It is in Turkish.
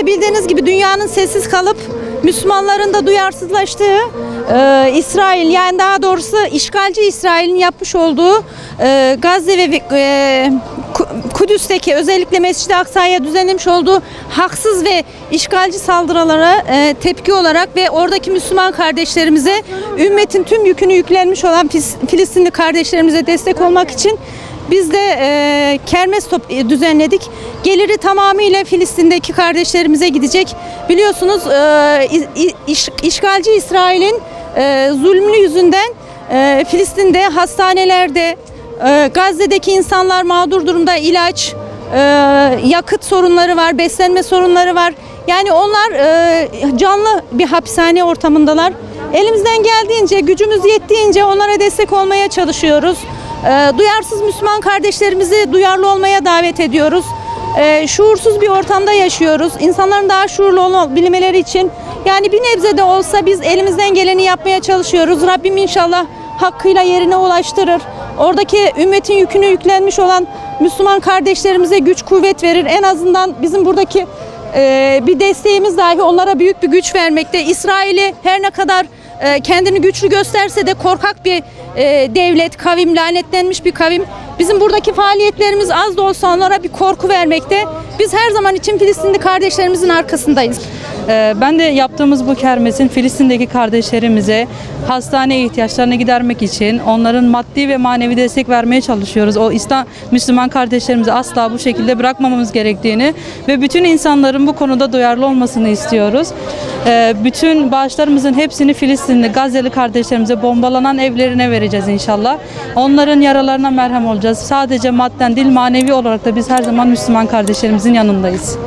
Bildiğiniz gibi dünyanın sessiz kalıp Müslümanların da duyarsızlaştığı İsrail, yani daha doğrusu işgalci İsrail'in yapmış olduğu Gazze ve Kudüs'teki özellikle Mescid-i Aksa'ya düzenlemiş olduğu haksız ve işgalci saldırılara tepki olarak ve oradaki Müslüman kardeşlerimize, ümmetin tüm yükünü yüklenmiş olan Filistinli kardeşlerimize destek olmak için biz de kermes düzenledik. Geliri tamamıyla Filistin'deki kardeşlerimize gidecek. Biliyorsunuz işgalci İsrail'in zulmü yüzünden Filistin'de, hastanelerde, Gazze'deki insanlar mağdur durumda, ilaç, yakıt sorunları var, beslenme sorunları var. Yani onlar canlı bir hapishane ortamındalar. Elimizden geldiğince, gücümüz yettiğince onlara destek olmaya çalışıyoruz. Duyarsız Müslüman kardeşlerimizi duyarlı olmaya davet ediyoruz. Şuursuz bir ortamda yaşıyoruz. İnsanların daha şuurlu olabilmeleri için yani bir nebze de olsa biz elimizden geleni yapmaya çalışıyoruz. Rabbim inşallah hakkıyla yerine ulaştırır. Oradaki ümmetin yükünü yüklenmiş olan Müslüman kardeşlerimize güç kuvvet verir. En azından bizim buradaki bir desteğimiz dahi onlara büyük bir güç vermekte. İsrail'i her ne kadar kendini güçlü gösterse de korkak bir devlet, kavim, lanetlenmiş bir kavim. Bizim buradaki faaliyetlerimiz az da olsa onlara bir korku vermekte. Biz her zaman için Filistinli kardeşlerimizin arkasındayız. Ben de yaptığımız bu kermesin Filistin'deki kardeşlerimize hastane ihtiyaçlarını gidermek için onların maddi ve manevi destek vermeye çalışıyoruz. O Müslüman kardeşlerimizi asla bu şekilde bırakmamamız gerektiğini ve bütün insanların bu konuda duyarlı olmasını istiyoruz. Bütün bağışlarımızın hepsini Filistinli, Gazze'li kardeşlerimize, bombalanan evlerine vereceğiz inşallah. Onların yaralarına merhem olacağız. Sadece madden değil, manevi olarak da biz her zaman Müslüman kardeşlerimizin yanındayız.